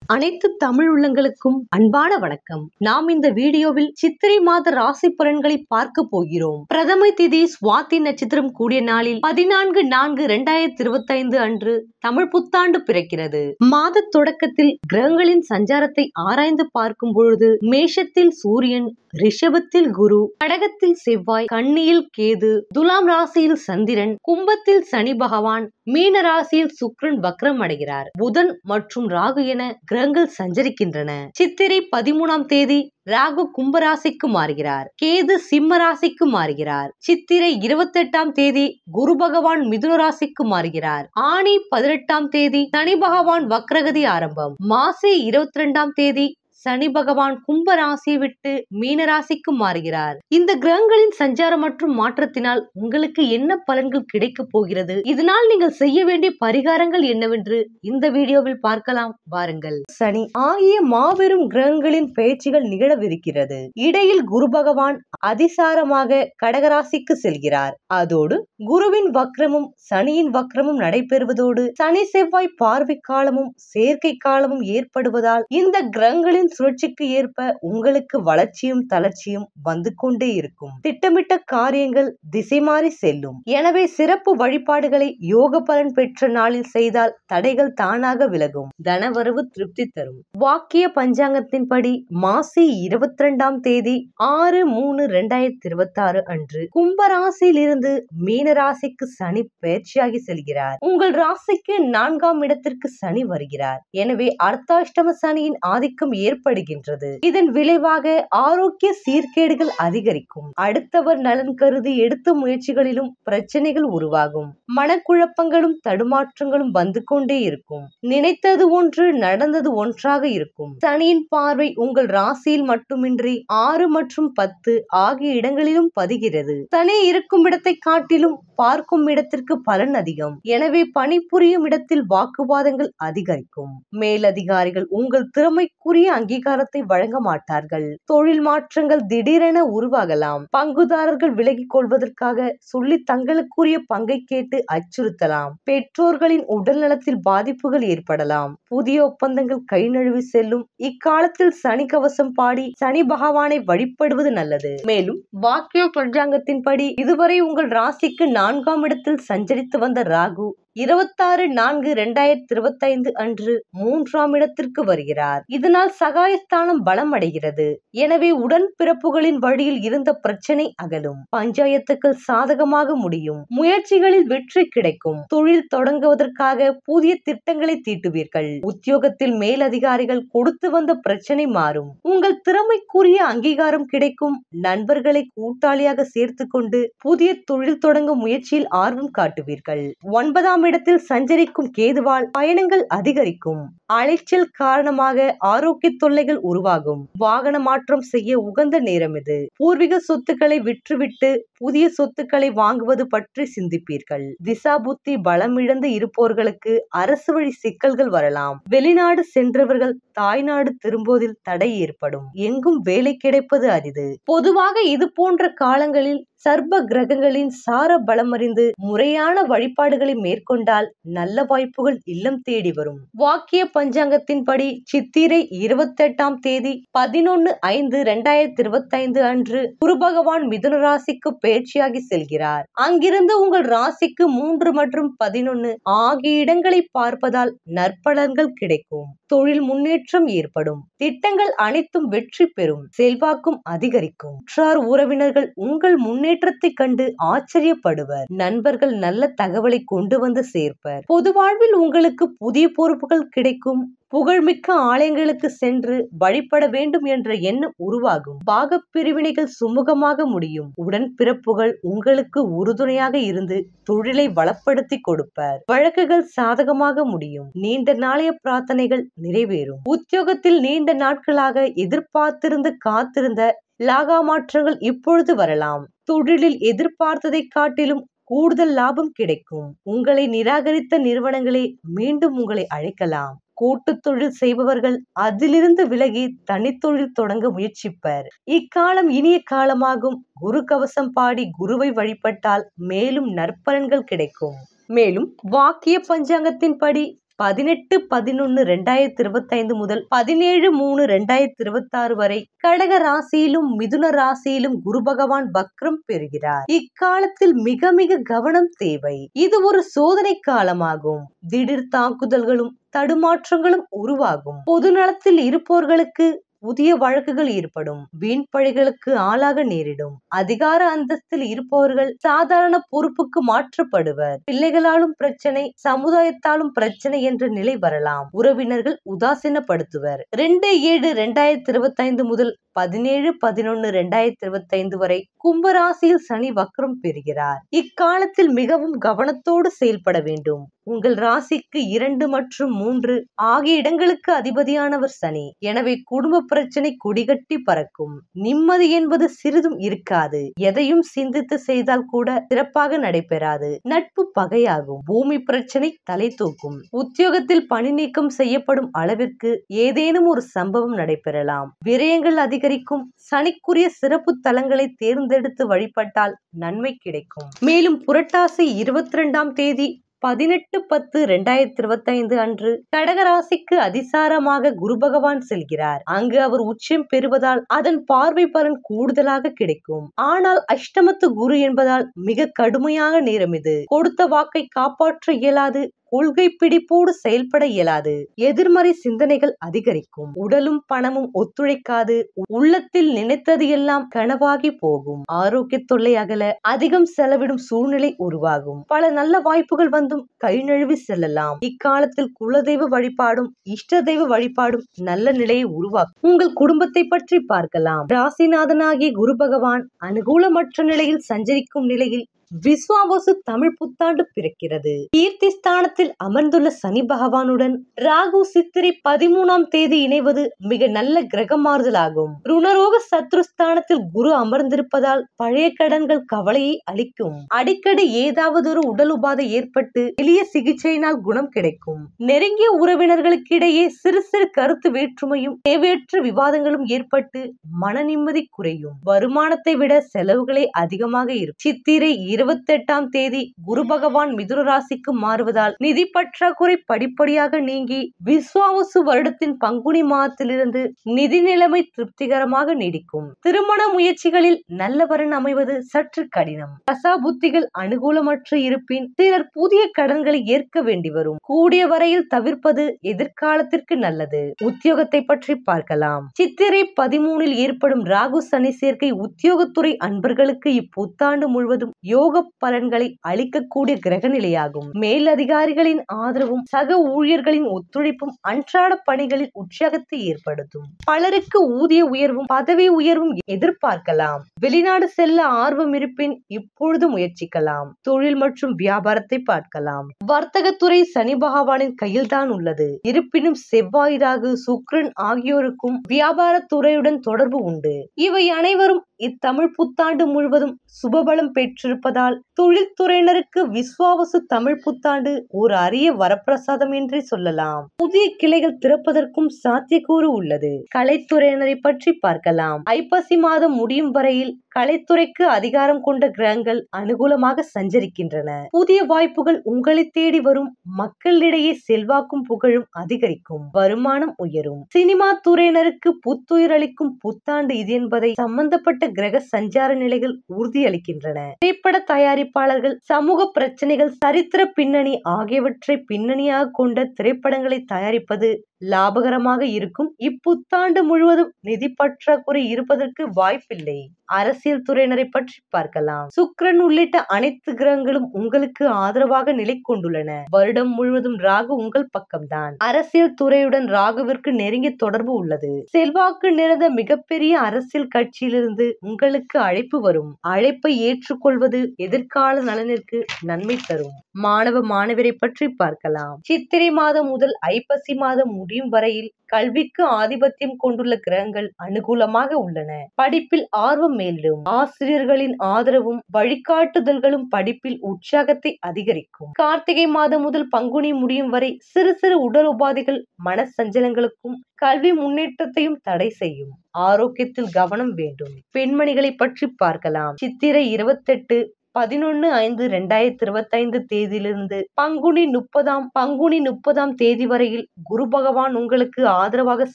அனைத்து தமிழ் உள்ளங்களுக்கும் அன்பான வணக்கம். நாம் இந்த வீடியோவில் சித்திரை மாத ராசி பலன்களை பார்க்க போகிறோம். பிரதமை திதி சுவாதி நட்சத்திரம் கூடிய நாளில் 14/4/2025 அன்று தமிழ் புத்தாண்டு பிறக்கிறது. மாத தொடக்கத்தில் கிரகங்களின் சஞ்சாரத்தை ஆராய்ந்து பார்க்கும் பொழுது மேஷத்தில் சூரியன், ரிஷபத்தில் குரு, கடகத்தில் செவ்வாய், கன்னியில் கேது, துலாம் ராசியில் சந்திரன், கும்பத்தில் சனி பகவான், மீன ராசியில் சுக்கிரன் வக்ரம் அடைகிறார். புதன் மற்றும் ராகு என கிரகங்கள் சஞ்சரிக்கின்றன. சித்திரை 13ஆம் தேதி ராகு கும்பராசிக்கு மாறுகிறார். கேது சிம்ம ராசிக்கு மாறுகிறார். சித்திரை 28ஆம் தேதி குரு பகவான் மிதுன ராசிக்கு மாறுகிறார். ஆனி 18ஆம் தேதி சனி பகவான் வக்ரகதி ஆரம்பம். மாசி 22ஆம் தேதி சனி பகவான் கும்ப ராசியை விட்டு மீன ராசிக்கு மாறுகிறார். இந்த கிரகங்களின் சஞ்சாரம் மற்றும் மாற்றத்தினால் உங்களுக்கு என்ன பலன்கள் கிடைக்க போகிறது, இதனால் நீங்கள் செய்ய வேண்டிய பரிகாரங்கள் என்னவென்று இந்த வீடியோவில் பார்க்கலாம் வாருங்கள். சனி ஆகிய மாபெரும் கிரகங்களின் பயிற்சிகள் நிகழவிருக்கிறது. இடையில் குரு பகவான் அதிசாரமாக கடகராசிக்கு செல்கிறார். அதோடு குருவின் வக்ரமும் சனியின் வக்ரமும் நடைபெறுவதோடு சனி செவ்வாய் பார்வை காலமும் சேர்க்கை காலமும் ஏற்படுவதால் இந்த கிரகங்களின் சுழற்சிக்கு ஏற்ப உங்களுக்கு வளர்ச்சியும் தளர்ச்சியும் வந்து கொண்டே இருக்கும். திட்டமிட்ட காரியங்கள் திசை மாறி செல்லும். எனவே சிறப்பு வழிபாடுகளை யோக பலன் பெற்ற நாளில் செய்தால் தடைகள் தானாக விலகும். தனவரவு திருப்தி தரும். வாக்கிய பஞ்சாங்கத்தின்படி மாசி 22ஆம் தேதி 6/3/2026 அன்று கும்பராசியில் இருந்து மீன ராசிக்கு சனி பயிற்சியாகி செல்கிறார். உங்கள் ராசிக்கு 4ஆம் இடத்திற்கு சனி வருகிறார். எனவே அர்த்தாஷ்டம சனியின் ஆதிக்கம் ஏற்படுகின்றது. இதன் விளைவாக ஆரோக்கிய சீர்கேடுகள் அதிகரிக்கும். அடுத்தவர் நலன் கருதி எடுத்த முயற்சிகளிலும் பிரச்சனைகள் உருவாகும். மனக்குழப்பங்களும் தடுமாற்றங்களும் வந்து கொண்டே இருக்கும். நினைத்தது ஒன்று நடந்தது ஒன்றாக இருக்கும். சனியின் பார்வை உங்கள் ராசியில் மட்டுமின்றி 6 மற்றும் 10 ஆகிய இடங்களிலும் பதிகிறது. சனி இருக்கும் இடத்தை காட்டிலும் பார்க்கும் இடத்திற்கு பலன் அதிகம். எனவே பணிபுரியும் இடத்தில் வாக்குவாதங்கள் அதிகரிக்கும். மேலதிகாரிகள் உங்கள் திறமைக்குரிய அங்கீகாரத்தை வழங்க மாட்டார்கள். தொழில் மாற்றங்கள் திடீரென உருவாகலாம். பங்குதாரர்கள் விலகிக் கொள்வதற்காக சொல்லி தங்களுக்குரிய பங்கை கேட்டு அச்சுறுத்தலாம். பெற்றோர்களின் உடல் நலத்தில் பாதிப்புகள் ஏற்படலாம். புதிய ஒப்பந்தங்கள் கை நழுவி செல்லும். இக்காலத்தில் சனி கவசம் பாடி சனி பகவானை வழிபடுவது நல்லது. மேலும் வாக்கிய பஞ்சாங்கத்தின்படி இதுவரை உங்கள் ராசிக்கு 4ஆம் இடத்தில் சஞ்சரித்து வந்த ராகு 26/4/2025 அன்று 3ஆம் இடத்திற்கு வருகிறார். இதனால் சகாயஸ்தானம் பலம் அடைகிறது. எனவே உடன் பிறப்புகளின் வழியில் இருந்த பிரச்சனை அகலும். பஞ்சாயத்துக்கள் சாதகமாக முடியும். முயற்சிகளில் வெற்றி கிடைக்கும். தொழில் தொடங்குவதற்காக புதிய திட்டங்களை தீட்டுவீர்கள். உத்தியோகத்தில் மேலதிகாரிகள் கொடுத்து வந்த பிரச்சனை மாறும். உங்கள் திறமைக்குரிய அங்கீகாரம் கிடைக்கும். நண்பர்களை கூட்டாளியாக சேர்த்து கொண்டு புதிய தொழில் தொடங்கும் முயற்சியில் ஆர்வம் காட்டுவீர்கள். 9ஆம் இடத்தில் சஞ்சரிக்கும் கேதுவால் பயணங்கள் அதிகரிக்கும். அலைச்சல் காரணமாக ஆரோக்கிய தொல்லைகள் உருவாகும். வாகன மாற்றம் செய்ய உகந்த நேரம் இது. பூர்வீக சொத்துக்களை விற்றுவிட்டு புதிய சொத்துக்களை வாங்குவது பற்றி சிந்திப்பீர்கள். திசா புத்தி பலம் இழந்து இருப்பவர்களுக்கு அரசு வழி சிக்கல்கள் வரலாம். வெளிநாடு சென்றவர்கள் தாய்நாடு திரும்புவதில் தடை ஏற்படும். எங்கும் வேலை கிடைப்பது அரிது. பொதுவாக இது போன்ற காலங்களில் சர்ப்ப கிரகங்களின் சார பலமறிந்து முறையான வழிபாடுகளை மேற்கொண்டால் நல்ல வாய்ப்புகள் இல்லம் தேடி வரும். வாக்கிய பஞ்சாங்கத்தின்படி சித்திரை 28ஆம் தேதி 11/5/2025 அன்று குரு பகவான் மிதுன ராசிக்கு பயிற்சியாகி செல்கிறார். அங்கிருந்து உங்கள் ராசிக்கு 3 மற்றும் 11 ஆகிய இடங்களை பார்ப்பதால் நற்பலன்கள் கிடைக்கும். தொழில் முன்னேற்றம் ஏற்படும். திட்டங்கள் அனைத்தும் வெற்றி பெறும். செல்வாக்கும் அதிகரிக்கும். உற்றார் உறவினர்கள் உங்கள் முன்னேற்றத்தை கண்டு ஆச்சரியப்படுவர். நண்பர்கள் நல்ல தகவலை கொண்டு வந்து சேர்ப்பர். பொது வாழ்வில் உங்களுக்கு புதிய பொறுப்புகள் கிடைக்கும். புகழ்மிக்க ஆலயங்களுக்கு சென்று வழிபட வேண்டும் என்ற எண்ணம் உருவாகும். பாக பிரிவினைகள் சுமூகமாக முடியும். உடன் பிறப்புகள் உங்களுக்கு உறுதுணையாக இருந்து தொழிலை வளப்படுத்தி கொடுப்பர். வழக்குகள் சாதகமாக முடியும். நீண்ட நாளைய பிரார்த்தனைகள் நிறைவேறும். உத்தியோகத்தில் நீண்ட நாட்களாக எதிர்பார்த்திருந்து காத்திருந்த லாகா மாற்றங்கள் இப்பொழுது வரலாம். தொழிலில் எதிர்பார்த்ததை காட்டிலும் கூடுதல் லாபம் கிடைக்கும். உங்களை நிராகரித்த நிறுவனங்களே மீண்டும் உங்களை அழைக்கலாம். கூட்டு தொழில் செய்பவர்கள் அதிலிருந்து விலகி தனித்தொழில் தொடங்க முயற்சிப்பர். இக்காலம் இனிய காலமாகும். குரு கவசம் பாடி குருவை வழிபட்டால் மேலும் நற்பலன்கள் கிடைக்கும். மேலும் வாக்கிய பஞ்சாங்கத்தின்படி 18/11/2025 முதல் 17/3/2026 வரை கடக ராசியிலும் மிதுன ராசியிலும் குரு பகவான் வக்ரம் பெறுகிறார். இக்காலத்தில் மிக மிக கவனம் தேவை. இது ஒரு சோதனை காலமாகும். திடீர் தாக்குதல்களும் தடுமாற்றங்களும் உருவாகும். பொது நலத்தில் இருப்பவர்களுக்கு புதிய வழக்குகள் ஏற்படும். வீண் பழிகளுக்கு ஆளாக நேரிடும். அதிகார அந்தஸ்தில் இருப்பவர்கள் சாதாரண பொறுப்புக்கு மாற்றப்படுவர். பிள்ளைகளாலும் பிரச்சனை, சமுதாயத்தாலும் பிரச்சனை என்ற நிலை வரலாம். உறவினர்கள் உதாசீனப்படுத்துவர். 2/7/2025 முதல் 17/11/2025 வரை கும்பராசியில் சனி வக்ரம் பெறுகிறார். இக்காலத்தில் மிகவும் கவனத்தோடு செயல்பட வேண்டும். உங்கள் ராசிக்கு 2 மற்றும் 3 ஆகிய இடங்களுக்கு அதிபதியானவர் சனி. எனவே குடும்ப பிரச்சனை கொடிகட்டி பறக்கும். நிம்மதி என்பது சிறிதும் இருக்காது. எதையும் சிந்தித்து செய்தால் கூட சிறப்பாக நடைபெறாது. நட்பு பகையாகும். பூமி பிரச்சனை தலை தூக்கும். உத்தியோகத்தில் பணி நீக்கம் செய்யப்படும் அளவிற்கு ஏதேனும் ஒரு சம்பவம் நடைபெறலாம். விரயங்கள் அதிகரிக்கும். சனிக்குரிய சிறப்பு தலங்களை தேர்ந்தெடுத்து வழிபட்டால் நன்மை கிடைக்கும். மேலும் புரட்டாசி 22ஆம் தேதி 18/10/2025 அன்று கடகராசிக்கு அதிசாரமாக குரு பகவான் செல்கிறார். அங்கு அவர் உச்சம் பெறுவதால் அதன் பார்வை பலன் கூடுதலாக கிடைக்கும். ஆனால் அஷ்டமத்து குரு என்பதால் மிக கடுமையான நேரம் இது. கொடுத்த வாக்கை காப்பாற்ற இயலாது. கொள்கை பிடிப்போடு செயல்பட இயலாது. எதிர்மறை சிந்தனைகள் அதிகரிக்கும். உடலும் பணமும் ஒத்துழைக்காது. உள்ளத்தில் நினைத்தது எல்லாம் கனவாகி போகும். ஆரோக்கிய தொல்லை அகல அதிகம் செலவிடும் சூழ்நிலை உருவாகும். பல நல்ல வாய்ப்புகள் வந்தும் கை நழுவி செல்லலாம். இக்காலத்தில் குலதெய்வ வழிபாடும் இஷ்ட தெய்வ வழிபாடும் நல்ல நிலையை உருவாக்கும். உங்கள் குடும்பத்தை பற்றி பார்க்கலாம். ராசிநாதனாகிய குரு பகவான் அனுகூலமற்ற நிலையில் சஞ்சரிக்கும் நிலையில் விஸ்வாவசு தமிழ் புத்தாண்டு பிறக்கிறது. கீர்த்தி ஸ்தானத்தில் அமர்ந்துள்ள சனி பகவானுடன் ராகு சித்திரை 13ஆம் தேதி இணைவது மிக நல்ல கிரக மாறுதலாகும். ருணரோக சத்ருஸ்தானத்தில் குரு அமர்ந்திருப்பதால் பழைய கடன்கள் கவலையை அளிக்கும். அடிக்கடி ஏதாவது ஒரு உடல் உபாதை ஏற்பட்டு எளிய சிகிச்சையினால் குணம் கிடைக்கும். நெருங்கிய உறவினர்களுக்கிடையே சிறு சிறு கருத்து வேற்றுமையும் தேவையற்ற விவாதங்களும் ஏற்பட்டு மன நிம்மதி குறையும். வருமானத்தை விட செலவுகளே அதிகமாக இருக்கும். சித்திரை 28ஆம் தேதி குரு பகவான் மிதுன ராசிக்கு மாறுவதால் நிதி பற்றாக்குறை படிப்படியாக நீங்கி விஸ்வாவசு வருடத்தின் பங்குனி மாதத்திலிருந்து நிதி நிலைமை திருப்திகரமாக நீடிக்கும். திருமண முயற்சிகளில் நல்ல வரன் அமைவது சற்று கடினம். தசா புத்திகள் அனுகூலமற்ற இருப்பின் சிலர் புதிய கடன்களை ஏற்க வேண்டி வரும். கூடிய வரையில் தவிர்ப்பது எதிர்காலத்திற்கு நல்லது. உத்தியோகத்தை பற்றி பார்க்கலாம். சித்திரை 13இல் ஏற்படும் ராகு சனி சேர்க்கை உத்தியோகத்துறை அன்பர்களுக்கு இப்புத்தாண்டு முழுவதும் யோக பலன்களை அளிக்கக்கூடிய கிரக நிலையாகும். மேலதிகாரிகளின் ஆதரவும் சக ஊழியர்களின் ஒத்துழைப்பும் அன்றாட பணிகளில் உற்சாகத்தை ஏற்படுத்தும். பலருக்கு ஊதிய உயர்வும் பதவி உயர்வும் எதிர்பார்க்கலாம். வெளிநாடு செல்ல ஆர்வம் இருப்பின் இப்பொழுது முயற்சிக்கலாம். தொழில் மற்றும் வியாபாரத்தை பார்க்கலாம். வர்த்தகத்துறை சனி பகவானின் கையில்தான் உள்ளது. இருப்பினும் செவ்வாய், ராகு, சுக்கிரன் ஆகியோருக்கும் வியாபாரத்துறையுடன் தொடர்பு உண்டு. இவை அனைவரும் இத்தமிழ் புத்தாண்டு முழுவதும் சுபபலம் பெற்றிருப்பதால் தொழில்துறையினருக்கு விஸ்வாவசு தமிழ் புத்தாண்டு ஒரு அரிய வரப்பிரசாதம் என்றே சொல்லலாம். புதிய கிளைகள் திறப்பதற்கும் சாத்தியக்கூறு உள்ளது. கலைத்துறையினரை பற்றி பார்க்கலாம். ஐப்பசி மாதம் முடியும் வரையில் கலைத்துறைக்கு அதிகாரம் கொண்ட கிரகங்கள் அனுகூலமாக சஞ்சரிக்கின்றன. புதிய வாய்ப்புகள் உங்களை தேடி வரும். மக்களிடையே செல்வாக்கும் புகழும் அதிகரிக்கும். வருமானம் உயரும். சினிமா துறையினருக்கு புத்துயிர் அளிக்கும் புத்தாண்டு இது என்பதை சம்பந்தப்பட்ட கிரக சஞ்சார நிலைகள் உறுதியளிக்கின்றன. திரைப்பட தயாரிப்பாளர்கள் சமூக பிரச்சனைகள், சரித்திர பின்னணி ஆகியவற்றை பின்னணியாக கொண்ட திரைப்படங்களை தயாரிப்பது லாபகரமாக இருக்கும். இப்புத்தாண்டு முழுவதும் நிதி பற்றாக்குறை இருப்பதற்கு வாய்ப்பில்லை. அரசியல் துறையினரை பற்றி பார்க்கலாம். சுக்கிரன் உள்ளிட்ட அனைத்து கிரகங்களும் உங்களுக்கு ஆதரவாக நிலை கொண்டுள்ளன. வருடம் முழுவதும் ராகு உங்கள் பக்கம்தான். அரசியல் துறையுடன் ராகுவிற்கு நெருங்கிய தொடர்பு உள்ளது. செல்வாக்கு நிறைந்த மிகப்பெரிய அரசியல் கட்சியிலிருந்து உங்களுக்கு அழைப்பு வரும். அழைப்பை ஏற்றுக்கொள்வது எதிர்கால நலனிற்கு நன்மை தரும். மாணவ மாணவரை பற்றி பார்க்கலாம். சித்திரை மாதம் முதல் ஐப்பசி மாதம் முடியும் வரையில் கல்விக்கு ஆதிபத்தியம் கொண்டுள்ள கிரகங்கள் அனுகூலமாக உள்ளன. படிப்பில் ஆர்வம் மேலிடும். ஆசிரியர்களின் ஆதரவும் வழிகாட்டுதல்களும் படிப்பில் உற்சாகத்தை அதிகரிக்கும். கார்த்திகை மாதம் முதல் பங்குனி முடியும் வரை சிறு சிறு உடல் உபாதைகள் மன சஞ்சலங்களுக்கும் கல்வி முன்னேற்றத்தையும் தடை செய்யும். ஆரோக்கியத்தில் கவனம் வேண்டும். பெண்மணிகளை பற்றி பார்க்கலாம். சித்திரை 28, 11/5/2025 தேதியிலிருந்து பங்குனி 30ஆம் தேதி வரையில் குரு பகவான் உங்களுக்கு ஆதரவாக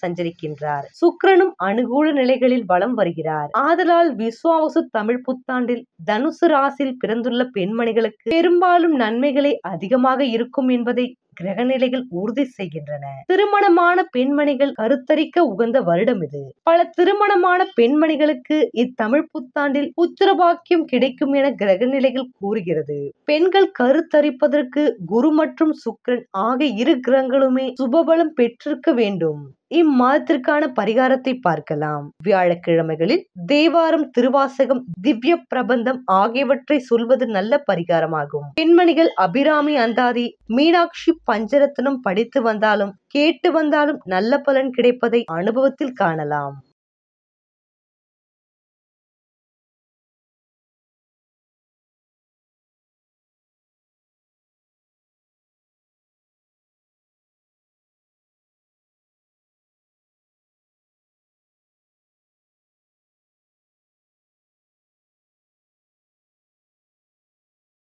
சஞ்சரிக்கின்றார். சுக்கிரனும் அனுகூல நிலைகளில் வலம் வருகிறார். ஆதலால் விஸ்வாவசு தமிழ் புத்தாண்டில் தனுசு ராசியில் பிறந்துள்ள பெண்மணிகளுக்கு பெரும்பாலும் நன்மைகளே அதிகமாக இருக்கும் என்பதை கிரகநிலைகள் உறுதி செய்கின்றன. திருமணமான பெண்மணிகள் கருத்தரிக்க உகந்த வருடம் இது. பல திருமணமான பெண்மணிகளுக்கு இத்தமிழ் புத்தாண்டில் புத்திரபாக்கியம் கிடைக்கும் என கிரகநிலைகள் கூறுகிறது. பெண்கள் கருத்தரிப்பதற்கு குரு மற்றும் சுக்கிரன் ஆகிய இரு கிரகங்களுமே சுபபலம் பெற்றிருக்க வேண்டும். இம்மாதத்திற்கான பரிகாரத்தை பார்க்கலாம். வியாழக்கிழமைகளில் தேவாரம், திருவாசகம், திவ்ய பிரபந்தம் ஆகியவற்றை சொல்வது நல்ல பரிகாரமாகும். பெண்மணிகள் அபிராமி அந்தாதி, மீனாட்சி பஞ்சரத்னம் படித்து வந்தாலும் கேட்டு வந்தாலும் நல்ல பலன் கிடைப்பதை அனுபவத்தில் காணலாம்.